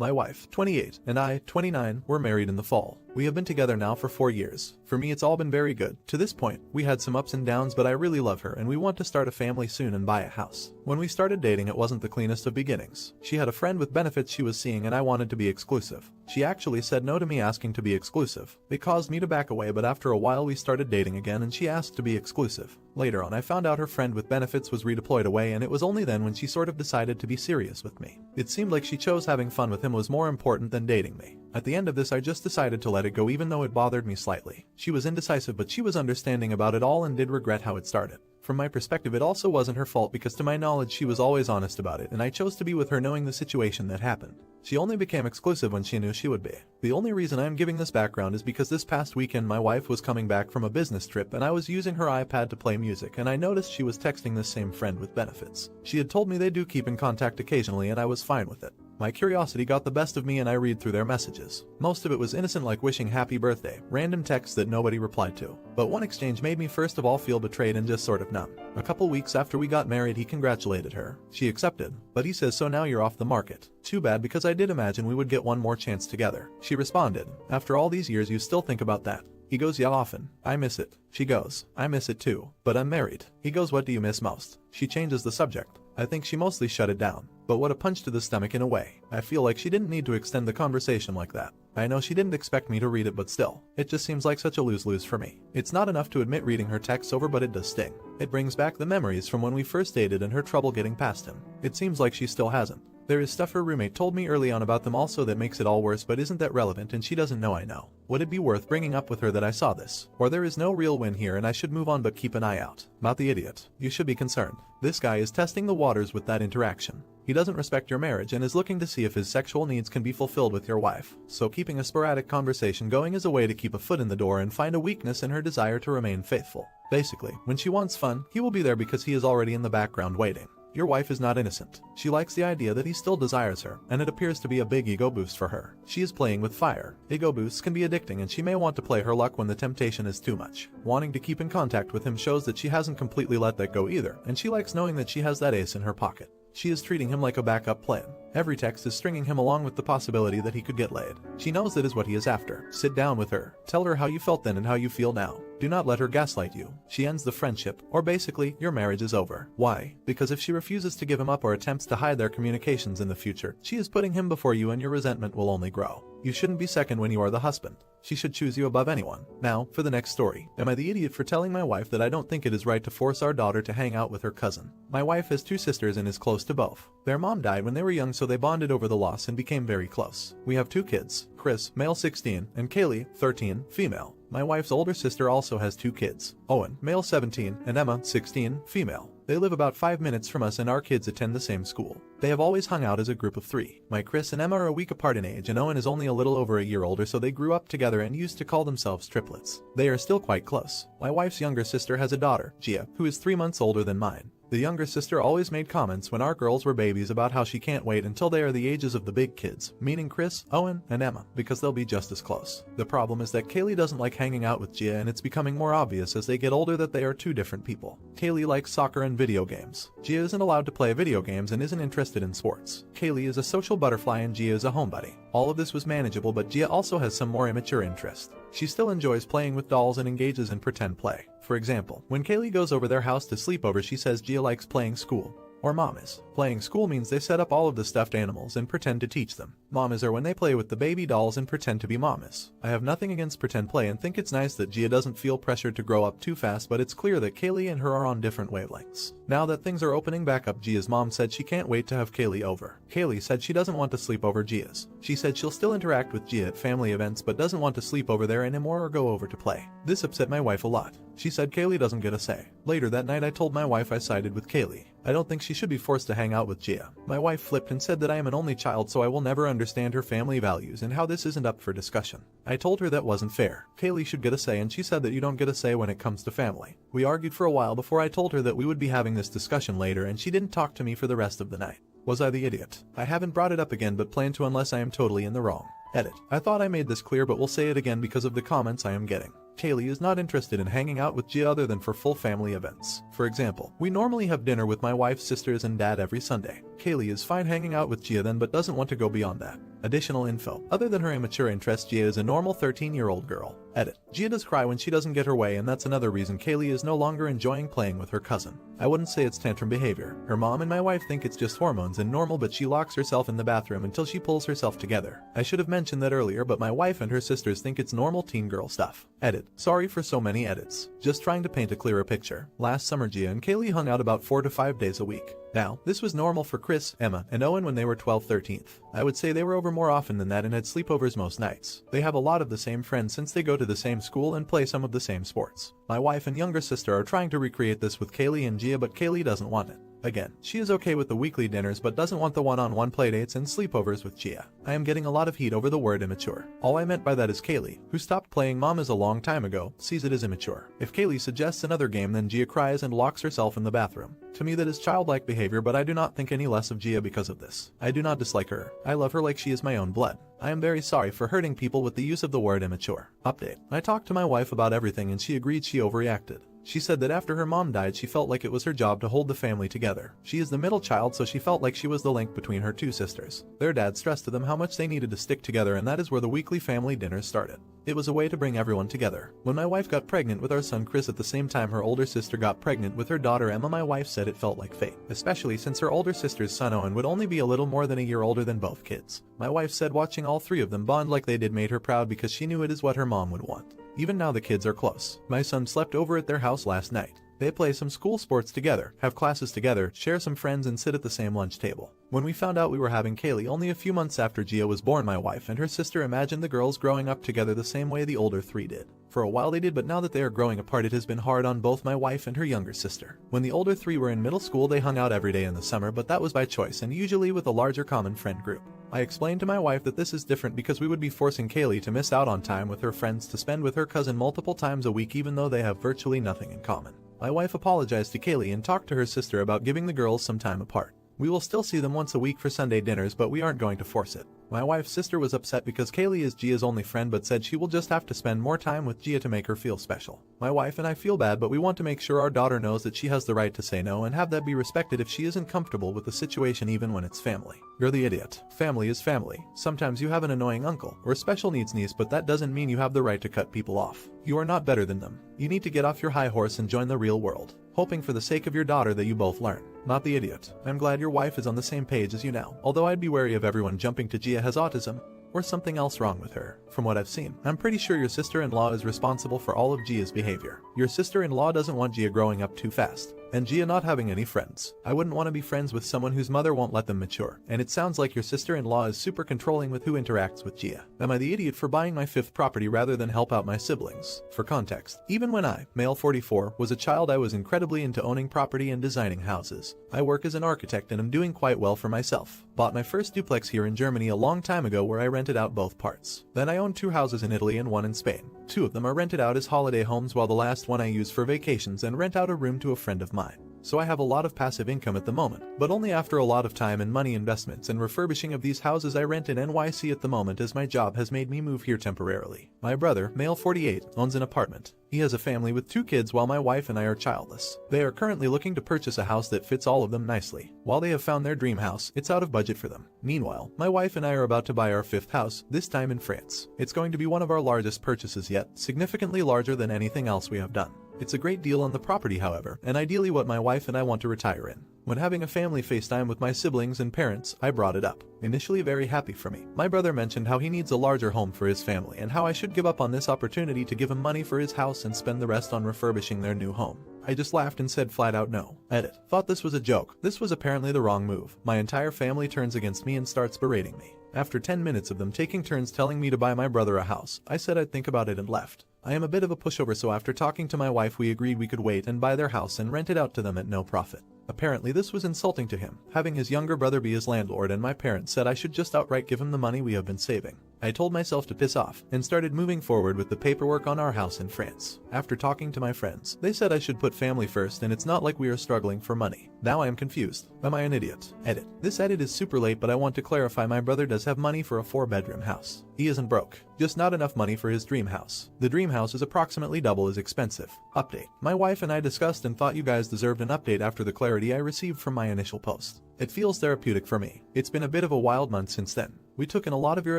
My wife, 28, and I, 29, were married in the fall. We have been together now for 4 years. For me, it's all been very good. To this point, we had some ups and downs, but I really love her and we want to start a family soon and buy a house. When we started dating, it wasn't the cleanest of beginnings. She had a friend with benefits she was seeing and I wanted to be exclusive. She actually said no to me asking to be exclusive. It caused me to back away, but after a while we started dating again and she asked to be exclusive. Later on, I found out her friend with benefits was redeployed away, and it was only then when she sort of decided to be serious with me. It seemed like she chose having fun with him was more important than dating me. At the end of this, I just decided to let it go, even though it bothered me slightly. She was indecisive, but she was understanding about it all and did regret how it started. From my perspective, it also wasn't her fault because to my knowledge she was always honest about it, and I chose to be with her knowing the situation that happened. She only became exclusive when she knew she would be. The only reason I'm giving this background is because this past weekend my wife was coming back from a business trip and I was using her iPad to play music, and I noticed she was texting this same friend with benefits. She had told me they do keep in contact occasionally and I was fine with it. My curiosity got the best of me and I read through their messages. Most of it was innocent, like wishing happy birthday, random texts that nobody replied to. But one exchange made me first of all feel betrayed and just sort of numb. A couple weeks after we got married, he congratulated her. She accepted, but he says, "So now you're off the market." Too bad, because I did imagine we would get one more chance together. She responded, "After all these years you still think about that?" He goes, "Yeah, often. I miss it." She goes, "I miss it too, but I'm married." He goes, "What do you miss most?" She changes the subject. I think she mostly shut it down. But what a punch to the stomach in a way. I feel like she didn't need to extend the conversation like that. I know she didn't expect me to read it, but still, it just seems like such a lose-lose for me. It's not enough to admit reading her texts over, but it does sting. It brings back the memories from when we first dated and her trouble getting past him. It seems like she still hasn't. There is stuff her roommate told me early on about them also that makes it all worse, but isn't that relevant and she doesn't know I know. Would it be worth bringing up with her that I saw this? Or there is no real win here and I should move on but keep an eye out? Not the idiot. You should be concerned. This guy is testing the waters with that interaction. He doesn't respect your marriage and is looking to see if his sexual needs can be fulfilled with your wife. So keeping a sporadic conversation going is a way to keep a foot in the door and find a weakness in her desire to remain faithful. Basically, when she wants fun, he will be there because he is already in the background waiting. Your wife is not innocent. She likes the idea that he still desires her, and it appears to be a big ego boost for her. She is playing with fire. Ego boosts can be addicting and she may want to play her luck when the temptation is too much. Wanting to keep in contact with him shows that she hasn't completely let that go either, and she likes knowing that she has that ace in her pocket. She is treating him like a backup plan. Every text is stringing him along with the possibility that he could get laid. She knows that is what he is after. Sit down with her. Tell her how you felt then and how you feel now. Do not let her gaslight you. She ends the friendship, or basically, your marriage is over. Why? Because if she refuses to give him up or attempts to hide their communications in the future, she is putting him before you and your resentment will only grow. You shouldn't be second when you are the husband. She should choose you above anyone. Now, for the next story. Am I the idiot for telling my wife that I don't think it is right to force our daughter to hang out with her cousin? My wife has 2 sisters and is close to both. Their mom died when they were young, so they bonded over the loss and became very close. We have 2 kids, Chris, male 16, and Kaylee, 13, female. My wife's older sister also has 2 kids, Owen, male 17, and Emma, 16, female. They live about 5 minutes from us and our kids attend the same school. They have always hung out as a group of 3. My Chris and Emma are a week apart in age and Owen is only a little over a year older, so they grew up together and used to call themselves triplets. They are still quite close. My wife's younger sister has a daughter, Gia, who is 3 months older than mine. The younger sister always made comments when our girls were babies about how she can't wait until they are the ages of the big kids, meaning Chris, Owen, and Emma, because they'll be just as close. The problem is that Kaylee doesn't like hanging out with Gia, and it's becoming more obvious as they get older that they are 2 different people. Kaylee likes soccer and video games. Gia isn't allowed to play video games and isn't interested in sports. Kaylee is a social butterfly and Gia is a homebody. All of this was manageable, but Gia also has some more immature interest. She still enjoys playing with dolls and engages in pretend play. For example, when Kaylee goes over their house to sleep over, she says Gia likes playing school. Or mamas. Playing school means they set up all of the stuffed animals and pretend to teach them. Mamas are when they play with the baby dolls and pretend to be mamas. I have nothing against pretend play and think it's nice that Gia doesn't feel pressured to grow up too fast, but it's clear that Kaylee and her are on different wavelengths. Now that things are opening back up, Gia's mom said she can't wait to have Kaylee over. Kaylee said she doesn't want to sleep over Gia's. She said she'll still interact with Gia at family events but doesn't want to sleep over there anymore or go over to play. This upset my wife a lot. She said Kaylee doesn't get a say. Later that night I told my wife I sided with Kaylee. I don't think she should be forced to hang out with Gia. My wife flipped and said that I am an only child, so I will never understand her family values and how this isn't up for discussion. I told her that wasn't fair. Kaylee should get a say, and she said that you don't get a say when it comes to family. We argued for a while before I told her that we would be having this discussion later, and she didn't talk to me for the rest of the night. Was I the idiot? I haven't brought it up again but plan to unless I am totally in the wrong. Edit. I thought I made this clear but will say it again because of the comments I am getting. Kaylee is not interested in hanging out with Gia other than for full family events. For example, we normally have dinner with my wife's sisters and dad every Sunday. Kaylee is fine hanging out with Gia then but doesn't want to go beyond that. Additional info. Other than her immature interest, Gia is a normal 13-year-old girl. Edit. Gia does cry when she doesn't get her way, and that's another reason Kaylee is no longer enjoying playing with her cousin. I wouldn't say it's tantrum behavior. Her mom and my wife think it's just hormones and normal, but she locks herself in the bathroom until she pulls herself together. I should have mentioned that earlier, but my wife and her sisters think it's normal teen girl stuff. Edit. Sorry for so many edits. Just trying to paint a clearer picture. Last summer, Gia and Kaylee hung out about 4 to 5 days a week. Now, this was normal for Chris, Emma, and Owen when they were 12-13th. I would say they were over more often than that and had sleepovers most nights. They have a lot of the same friends since they go to the same school and play some of the same sports. My wife and younger sister are trying to recreate this with Kaylee and Gia, but Kaylee doesn't want it. Again, she is okay with the weekly dinners but doesn't want the one-on-one playdates and sleepovers with Gia. I am getting a lot of heat over the word immature. All I meant by that is Kaylee, who stopped playing Mamas a long time ago, sees it as immature. If Kaylee suggests another game, then Gia cries and locks herself in the bathroom. To me that is childlike behavior, but I do not think any less of Gia because of this. I do not dislike her. I love her like she is my own blood. I am very sorry for hurting people with the use of the word immature. Update. I talked to my wife about everything and she agreed she overreacted. She said that after her mom died, she felt like it was her job to hold the family together. She is the middle child, so she felt like she was the link between her two sisters. Their dad stressed to them how much they needed to stick together, and that is where the weekly family dinners started. It was a way to bring everyone together. When my wife got pregnant with our son Chris, at the same time her older sister got pregnant with her daughter Emma, my wife said it felt like fate, especially since her older sister's son Owen would only be a little more than a year older than both kids. My wife said watching all three of them bond like they did made her proud because she knew it is what her mom would want. Even now the kids are close. My son slept over at their house last night. They play some school sports together, have classes together, share some friends, and sit at the same lunch table. When we found out we were having Kaylee only a few months after Gia was born, my wife and her sister imagined the girls growing up together the same way the older three did. For a while they did, but now that they are growing apart, it has been hard on both my wife and her younger sister. When the older three were in middle school, they hung out every day in the summer, but that was by choice and usually with a larger common friend group. I explained to my wife that this is different because we would be forcing Kaylee to miss out on time with her friends to spend with her cousin multiple times a week, even though they have virtually nothing in common. My wife apologized to Kaylee and talked to her sister about giving the girls some time apart. We will still see them once a week for Sunday dinners, but we aren't going to force it. My wife's sister was upset because Kaylee is Gia's only friend, but said she will just have to spend more time with Gia to make her feel special. My wife and I feel bad, but we want to make sure our daughter knows that she has the right to say no and have that be respected if she isn't comfortable with the situation, even when it's family. You're the idiot. Family is family. Sometimes you have an annoying uncle or special needs niece, but that doesn't mean you have the right to cut people off. You are not better than them. You need to get off your high horse and join the real world, hoping for the sake of your daughter that you both learn. Not the idiot. I'm glad your wife is on the same page as you now, although I'd be wary of everyone jumping to Gia has autism or something else wrong with her. From what I've seen, I'm pretty sure your sister-in-law is responsible for all of Gia's behavior. Your sister-in-law doesn't want Gia growing up too fast, and Gia not having any friends. I wouldn't want to be friends with someone whose mother won't let them mature, and it sounds like your sister-in-law is super controlling with who interacts with Gia. Am I the idiot for buying my fifth property rather than help out my siblings? For context, even when I, male 44, was a child, I was incredibly into owning property and designing houses. I work as an architect and am doing quite well for myself. Bought my first duplex here in Germany a long time ago where I rented out both parts. Then I own 2 houses in Italy and 1 in Spain. 2 of them are rented out as holiday homes, while the last one I use for vacations and rent out a room to a friend of mine. So I have a lot of passive income at the moment, but only after a lot of time and money investments and refurbishing of these houses I rent in NYC at the moment, as my job has made me move here temporarily. My brother, male 48, owns an apartment. He has a family with 2 kids while my wife and I are childless. They are currently looking to purchase a house that fits all of them nicely. While they have found their dream house, it's out of budget for them. Meanwhile, my wife and I are about to buy our 5th house, this time in France. It's going to be one of our largest purchases yet, significantly larger than anything else we have done. It's a great deal on the property, however, and ideally what my wife and I want to retire in. When having a family FaceTime with my siblings and parents, I brought it up. Initially very happy for me. My brother mentioned how he needs a larger home for his family and how I should give up on this opportunity to give him money for his house and spend the rest on refurbishing their new home. I just laughed and said flat out no. Edit. Thought this was a joke. This was apparently the wrong move. My entire family turns against me and starts berating me. After 10 minutes of them taking turns telling me to buy my brother a house, I said I'd think about it and left. I am a bit of a pushover, so after talking to my wife we agreed we could wait and buy their house and rent it out to them at no profit. Apparently this was insulting to him, having his younger brother be his landlord, and my parents said I should just outright give him the money we have been saving. I told myself to piss off and started moving forward with the paperwork on our house in France. After talking to my friends, they said I should put family first and it's not like we are struggling for money. Now I am confused. Am I an idiot? Edit. This edit is super late, but I want to clarify my brother does have money for a 4-bedroom house. He isn't broke, just not enough money for his dream house. The dream house is approximately double as expensive. Update. My wife and I discussed and thought you guys deserved an update after the clarity I received from my initial post. It feels therapeutic for me. It's been a bit of a wild month since then. We took in a lot of your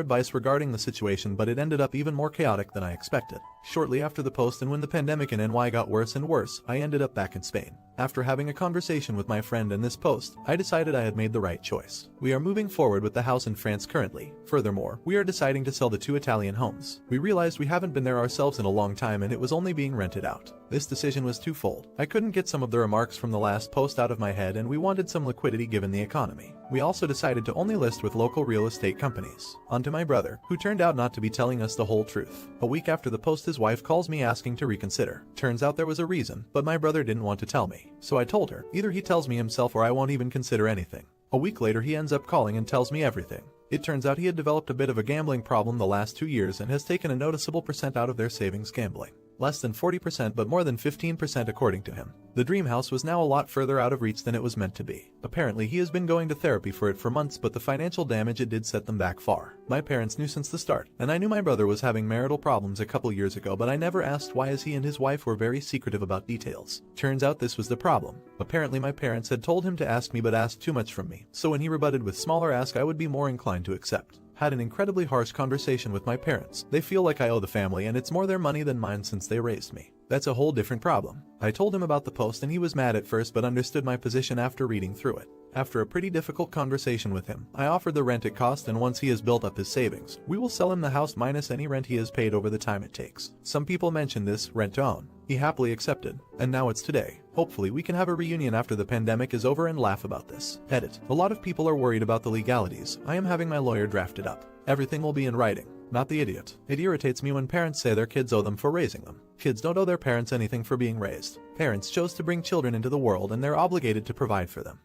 advice regarding the situation, but it ended up even more chaotic than I expected. Shortly after the post and when the pandemic in NY got worse and worse, I ended up back in Spain. After having a conversation with my friend and this post, I decided I had made the right choice. We are moving forward with the house in France currently. Furthermore, we are deciding to sell the 2 Italian homes. We realized we haven't been there ourselves in a long time and it was only being rented out. This decision was twofold. I couldn't get some of the remarks from the last post out of my head and we wanted some liquidity given the economy. We also decided to only list with local real estate companies. On to my brother, who turned out not to be telling us the whole truth. A week after the post, his wife calls me asking to reconsider. Turns out there was a reason, but my brother didn't want to tell me. So I told her, either he tells me himself or I won't even consider anything. A week later he ends up calling and tells me everything. It turns out he had developed a bit of a gambling problem the last 2 years and has taken a noticeable percent out of their savings gambling. Less than 40% but more than 15% according to him. The dream house was now a lot further out of reach than it was meant to be. Apparently he has been going to therapy for it for months, but the financial damage it did set them back far. My parents knew since the start, and I knew my brother was having marital problems a couple years ago, but I never asked why, as he and his wife were very secretive about details. Turns out this was the problem. Apparently my parents had told him to ask me but asked too much from me, so when he rebutted with smaller ask I would be more inclined to accept. Had an incredibly harsh conversation with my parents. They feel like I owe the family and it's more their money than mine since they raised me. That's a whole different problem. I told him about the post and he was mad at first but understood my position after reading through it. After a pretty difficult conversation with him, I offered the rent it cost, and once he has built up his savings, we will sell him the house minus any rent he has paid over the time it takes. Some people mentioned this rent to own. He happily accepted, and now it's today. Hopefully we can have a reunion after the pandemic is over and laugh about this. Edit. A lot of people are worried about the legalities. I am having my lawyer draft it up. Everything will be in writing. Not the idiot. It irritates me when parents say their kids owe them for raising them. Kids don't owe their parents anything for being raised. Parents chose to bring children into the world and they're obligated to provide for them.